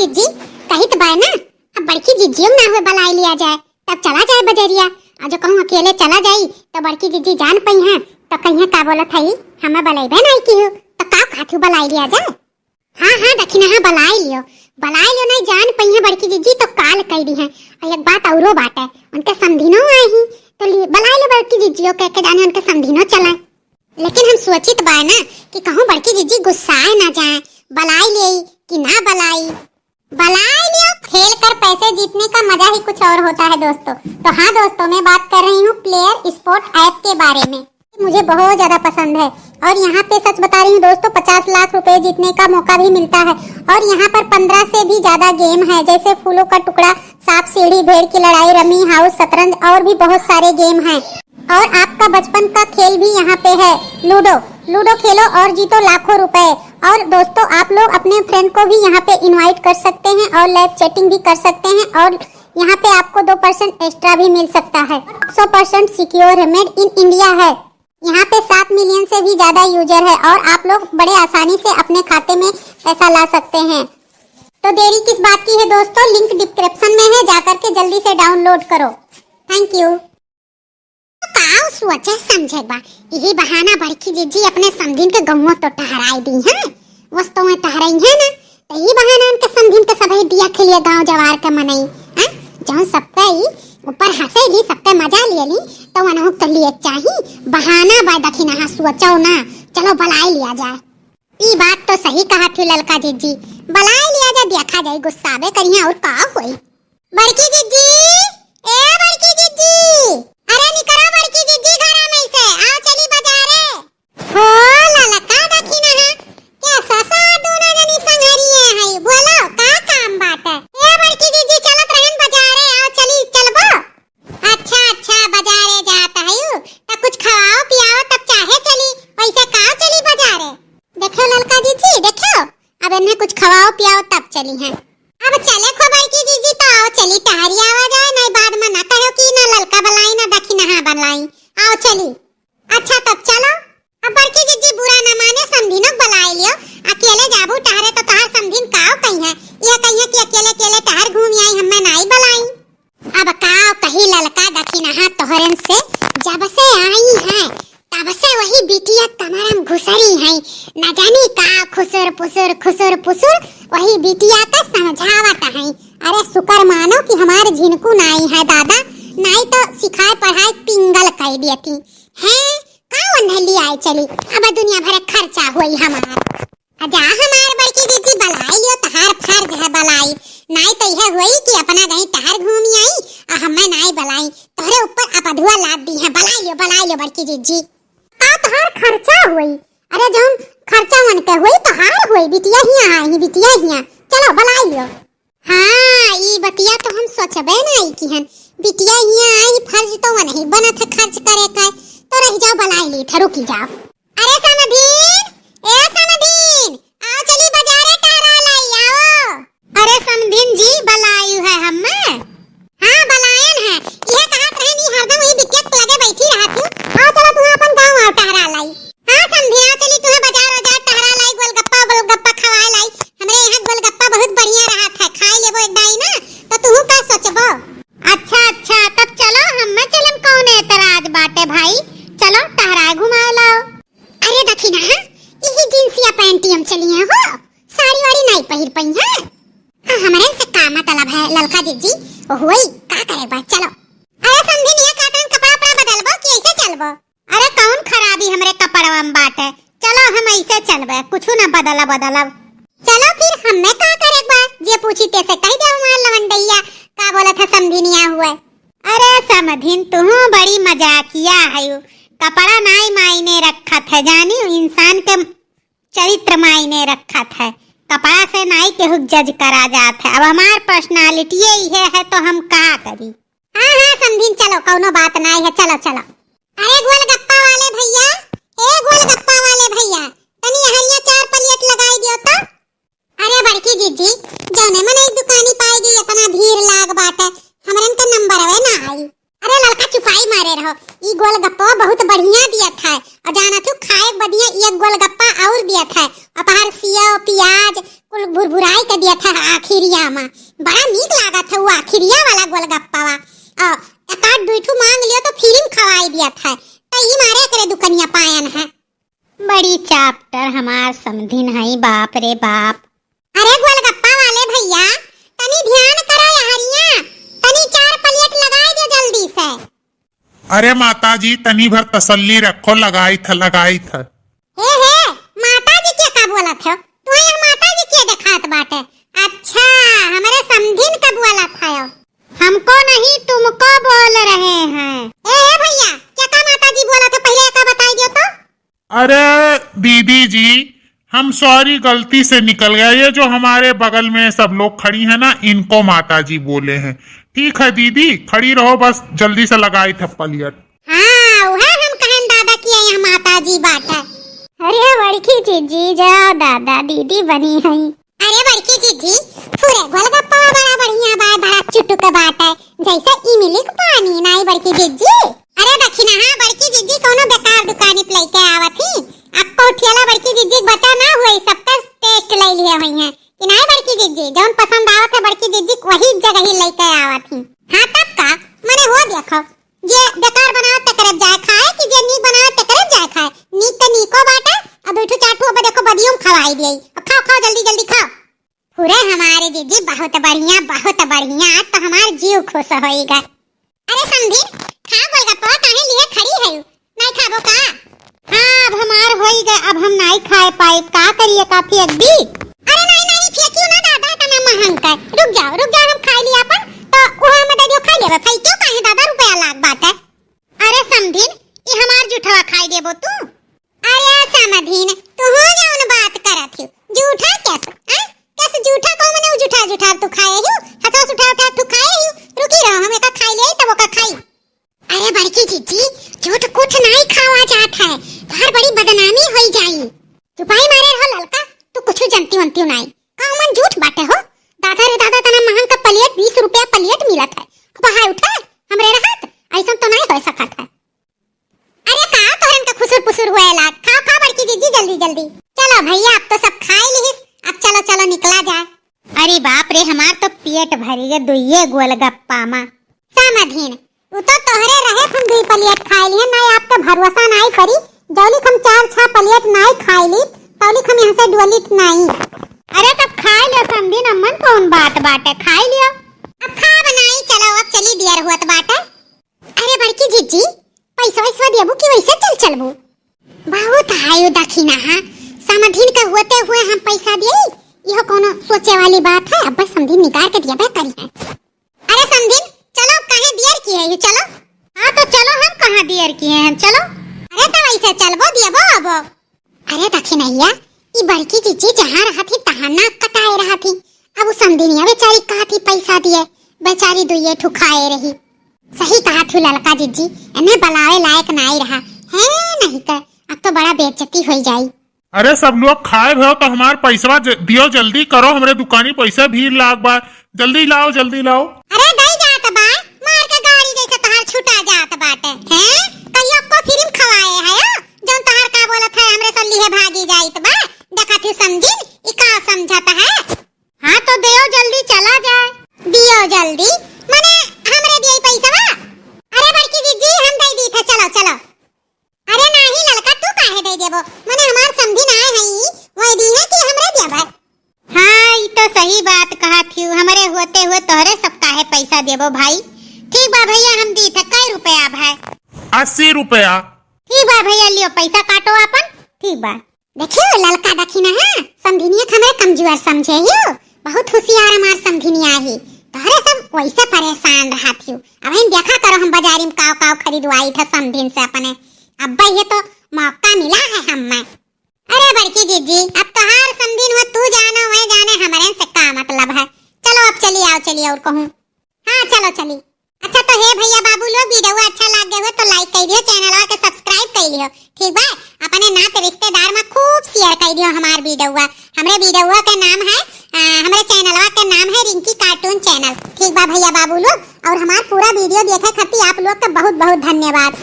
जिज्जी कही तो बाय ना, अब बड़की जिज्जियों ना हो बलाई लिया जाए तब चला जाए बजरिया। और जो कहूँ अकेले चला जाई तो बड़की जिज्जी जान पई है तो कहीं का बोलत हई हमें बलाइबे नहीं की हो तो का खाथू बलाई लिया जाए। हाँ हाँ दखिना हाँ बलाई लियो नहीं जान पई है बड़की जिज्जी तो काल कह दी है। और एक बात औरो बात है उनके समधिनो आए ही तो बलाई लो बड़की जिज्जियों कह के जाने उनके समधिनो चलाए। लेकिन हम सोचित बा ना कि कहूँ बड़की जिज्जी गुस्साए ना जाए, बलाई ले कि ना बलाई लियो। खेल कर पैसे जीतने का मजा ही कुछ और होता है दोस्तों। तो हाँ दोस्तों मैं बात कर रही हूँ प्लेयर स्पोर्ट ऐप के बारे में, मुझे बहुत ज्यादा पसंद है। और यहाँ पे सच बता रही हूँ दोस्तों 50 लाख रुपए जीतने का मौका भी मिलता है। और यहाँ पर 15 से भी ज्यादा गेम है जैसे फूलों का टुकड़ा, सांप सीढ़ी, भेड़ की लड़ाई, रमी हाउस, शतरंज और भी बहुत सारे गेम हैं। और आपका बचपन का खेल भी यहाँ पे है लूडो खेलो और जीतो लाखों रुपए। और दोस्तों आप लोग अपने फ्रेंड को भी यहाँ पे इनवाइट कर सकते हैं और लाइव चैटिंग भी कर सकते हैं। और यहाँ पे आपको 2% एक्स्ट्रा भी मिल सकता है। 100% सिक्योर है, मेड इन इंडिया है। यहाँ पे 7 मिलियन से भी ज्यादा यूजर है और आप लोग बड़े आसानी से अपने खाते में पैसा ला सकते हैं। तो देरी किस बात की है दोस्तों, लिंक डिस्क्रिप्शन में है, जाकर के जल्दी से डाउनलोड करो। Thank you. सोचा समझे बा यही बहाना बड़की जिज्जी अपने समधिन के गौवा तो टहराई दी है, वस्तु में टहराई है ना, तो यही बहाना उनके समधिन के सभी दिया खिलिए गांव जवार के मनई हां जौन सबके ऊपर हंसेली सबके मजा लेली तो वनहु के लिए चाही बहाना बा दखिना हां सोचो ना, चलो बलाई लिया जाए। ई बात तो सही कहा थी ललका जिज्जी, बलाई लिया जाए, देखा जाए गुस्साबे करिया और का होई। बड़की जिज्जी ए बड़की जिज्जी, अरे निकरो बड़की जिज्जी घरा में से आओ चली बाजारे। हो ललका दखिना है क्या ससा दोनों जनी संगरिए है, बोलो का काम बात है। ए बड़की जिज्जी चलत रहन बाजारे, आओ चली चलबो। अच्छा बाजारे जाता है तो कुछ खवाओ पियाओ तब चाहे चली, वैसे का चली बाजारे। देखो ललका जिज्जी देखो अब इन्हें कुछ खवाओ पियाओ तब चली है। अब चले खो बड़की जिज्जी तो आओ चली टहरी आवा जाए, नहीं बाद में ना कहो कि ना ललका बलाई ना दखिना हां बलाई, आओ चली। अच्छा तब चलो। अब बड़की जिज्जी बुरा न माने समधिनो बलाई लियो, अकेले जाबू टहरे तो तहार समधिन काओ कही है, ये कही है कि अकेले टहर घूम आई हमें नहीं बलाई। अब काओ कही ललका दखिना हां तोहरन से जब से आई है तब से वही बिटिया कमरम घुसरी है, न जानी का खुसुर पुसुर वही बिटिया का समझावत है। अरे शुक्र मानो कि हमारे झिनकू नाई है दादा, नाई तो सिखाए पढ़ाई पिंगल कह देती है। कावन ढली आई चली अब दुनिया भर खर्चा हुई हमार। अजा हमार बड़की जिज्जी बलाई लियो तहार फर्ज है बलाई, नाई तो यह हुई कि अपना गई टहर घूमी आई और हमें नाई बलाई, तोहरे ऊपर अपधुआ लाद दी है। बलाई लियो बड़की जिज्जी का तहार खर्चा हुई। अरे जौन खर्चा मन के हुई तहार हुई, बिटिया हिया चलो बलाई लियो। हाँ ई बतिया तो हम सोचबे नहीं की हन, बिटिया हिया आई फर्ज तो नहीं बनत है खर्च करे का, तो रह जाओ बलाई ली थे, रुकी जाओ। अरे समधीन आओ चली बाजारे टहरा लाई आओ। अरे समधीन जी बलायु है हमें, हाँ बलायन है, यह कहत रहनी हरदम वही बिटिया लगे बैठी रहत हूं, आओ चलो तू अपन गांव आओ टहरा लाई। हाँ समधीन आओ चली तुम्हें बाजार टहरा लाई, गोलगप्पा खवाए लाई, हमरे यहाँ गोलगप्पा बहुत बढ़िया रहत है, खाए लेबो एक दाई ना तो तू का सोचबो। अच्छा तब चलो हमें चलम कौन एतराज बाटे भाई, चलो टहराए घुमाए लाओ। अरे दखिना हां यही जींसिया पैंटियम चली है हो, साड़ी वाड़ी नहीं पहिर पई है। हमरे से का मतलब है ललका जिज्जी होई का करे बा चलो। अरे समझी नहीं काटन कपड़ा बदलबो कि ऐसे चलबो। अरे कौन खराबी हमरे कपड़वा में बाटे, चलो हम ऐसे चलबे कुछू ना बदलब। चलो फिर हमें का करे बा, जे पूछी तेसे कह दे हमार लवंडैया का बोला था समधिनिया हुए। अरे समधिन तू बड़ी मजाकिया है, कपड़ा नाई मायने रखत है, जानी इंसान के चरित्र मायने रखत है, कपड़ा से नाई के हुक जज करा जात है। अब हमार पर्सनालिटी ये है तो हम का करी। हाँ समधिन चलो कौनो बात नहीं है, चलो। अरे गोलगप्पा वाले भैया तनी हरिया 4 प्लेट लगाई दियो तो। अरे बड़की जिज्जी जौने मन एक दुकानी पाएगी इतना भीड़ लाग बाटे, हमरन के नंबर वे ना आई। अरे लड़का चुपाई मारे रहो, ई गोलगप्पा बहुत बढ़िया दिया था और जाना तू खाए बढ़िया एक गोलगप्पा और दिया था, अपहार सिया प्याज कुल भुरभुराई के दिया था आखिरिया में। बड़ा नीक लागत है वो आखिरिया वाला गोलगप्पा वा। एक आध दूठू मांग लियो तो फ्री में खवाई दिया था। तई मारे करे दुकनिया पायन है। बड़ी चाप्टर हमार समधिन है, बाप रे बाप। अरे गोलगप्पा वाले भैया तनी ध्यान करो यारिया, तनी 4 प्लेट लगाई दो जल्दी से। अरे माताजी तनी भर तसल्ली रखो, लगाई था। हे माताजी क्या का बोला था? तू यहाँ माताजी क्या दिखात बाटे? अच्छा हमारे समधिन का बोला था। हमको नहीं तुमको बोल रहे हैं। ए भैया क्या का माताजी बोला था? पहले का बताई दियो तो। अरे दीदी जी हम सॉरी, गलती से निकल गया। ये जो हमारे बगल में सब लोग खड़ी है ना, इनको माताजी बोले हैं। ठीक है दीदी, खड़ी रहो, बस जल्दी से लगाई था प्लेट। हाँ वह हम कहन दादा की यहाँ माताजी बात है। अरे बड़की जीजी जाओ दादा दीदी बनी है। अरे बड़की जीजी पूरे गोलगप्पा बड़ा बढ़िया बा, बड़ा चुटुक बात है, जैसे इमली का पानी नहीं बड़की जीजी। अरे दक्षिणा हाँ बड़की जीजी कोनो बेकार दुकानी पे लेके आवत ही। आपको उठियाला बड़की जीजी बचा ना हुई, सबका टेस्ट ले लिए हुई हैं कि नहीं बड़की जीजी? जौन पसंद आवत है बड़की जीजी वही जगह ही लेके आवत ही। हाँ तब का मने हो देखो, जे बेकार बनावत त करब जाए खाए कि जे नीक बनावत त करब जाए खाए। नीक त नीको बाटे, अब बैठो चाटू अब देखो बदियों खवाई देई। अब खाओ जल्दी खाओ। पूरे हमारे जीजी बहुत बढ़िया, तो हमार जीव खुश होएगा। अरे समधिन खा गोलगप्पा काहे लिए खड़ी है? नहीं खाबो का? हाँ अब हमार होई गए, अब हम नहीं खाए पाए, का करिए का फेंक दी? अरे नहीं फेंकियो ना दादा, तना महंग का। रुक जाओ हम खा लिया अपन तो ओहा में दे दियो, खा लेबे। भाई क्यों काहे दादा, रुपया लाख बात है। अरे समधिन ये हमार जूठवा खाई देबो तू? अरे समधिन तू हो जौन बात करत हो जूठा कैसे जूठा को मने जूठा तू खाए हो? हथो उठा तू खाए हो? रुकी रहो हम एका खाई ले तब ओका खाई। अरे बड़की जीजी झूठ कुछ नहीं खावा जात है, घर बड़ी बदनामी होई जाई। चुपाई मारे रहो ललका, तू कुछ जानती नहीं। का मन झूठ बाटे हो? दादा रे दादा तना महंग का प्लेट 20 रुपया प्लेट मिलत है। अब हाय उठा हमरे रहत ऐसा तो नहीं हो सकत है। अरे का तोहन का खुसुर पुसुर होएला? खाओ बड़की जीजी जल्दी। चलो भैया अब तो सब खाई लिहिस, अब चलो निकला जाए। अरे बाप रे हमार तो पेट भरी गए दुइये गोलगप्पा मा। समधिन वो तो तोहरे रहे हम 2 प्लेट खाई लिए, नहीं आपका भरोसा नहीं करी। जौलिक हम 4-6 प्लेट नहीं खाई ली तौलिक हम यहाँ से डोलित नहीं। अरे तब खाई लियो समधिन, अम्मन कौन बात बाटे, खाई लियो। अब खा बनाई चलो, अब चली देर हुआ बाटे। अरे बड़की जीजी पैसा देबू कि वैसे चलबू? बहुत आयु दक्षिणा हाँ, समधिन का होते हुए हम पैसा दिए, यह कोनो सोचे वाली बात है। अब बस समधिन निकाल के दिया करी है। अरे समधिन चलो कहे देर की है, चलो। हाँ तो चलो, हम कहाँ देर किए हैं, चलो। अरे तो वैसे चलबो दियबो अब। अरे दक्षिणैया ई बड़की जीजी जहाँ रहा थी तहाँ नाक कटाए रहा थी। अब वो समधिनिया बेचारी कहा थी पैसा दिए, बेचारी दुइये ठुकाए रही। सही कहा थी ललका जीजी, इन्हें बुलावे लायक नहीं रहा है, नहीं कर अब तो बड़ा बेइज्जती हो जाई। अरे सब लोग खाए भो तो हमार पैसा दियो, जल्दी करो, हमरे दुकानी पैसा भीड़ लाग बा, जल्दी लाओ। अरे दई जात बा, मार के गाड़ी जैसे तहार छुटा जात बाटे हैं। कहियो को फिल्म खवाए है जोन तहार का बोलत है हमरे सल्ली है भागी जाइत बा। देखत ही समझिन ई का समझत है। हां तो दियो जल्दी, चला जाए। दियो जल्दी माने हमरे दिए पैसा बा। अरे बड़की जीजी हम दे दी था, चलो। अरे नहीं ललका तू काहे दे देबो? माने हमार समझिन आए हई वो दी है कि हमरे देबा? हाँ ये तो सही बात कहा थी, हमारे होते हुए तोहरे सब काहे पैसा देबो भाई। ठीक बा भैया हम दी थे। कै रुपया भाई? 80 रुपया। ठीक बा भैया लियो पैसा काटो अपन। ठीक बा। देखियो ललका दखिना है समधिनिया हमें कमजोर समझे हो, बहुत होशियार हमार समधिनिया ही। तोहरे सब वैसे परेशान रहा थी। अब हम देखा करो हम बाजारी में काव खरीदवाई था समधिन से अपने। अब ये तो मौका मिला है हमें। अरे बड़की जीजी अब तो हार समझिन हो, तू जानो मैं जाने, हमारे से का मतलब है। चलो अब चलिए और कहूँ। हाँ चलो। अच्छा तो हे भैया बाबू लोग वीडियो अच्छा लगे हो तो लाइक कर दियो, चैनल के सब्सक्राइब कर लियो। ठीक बा, अपने नात रिश्तेदार में खूब शेयर कर दियो हमार वीडियो। हमरे वीडियो का नाम है हमारे चैनल का नाम है रिंकी कार्टून चैनल। ठीक बा भैया बाबू लोग, और हमार पूरा वीडियो देखे खातिर आप लोग का बहुत बहुत धन्यवाद।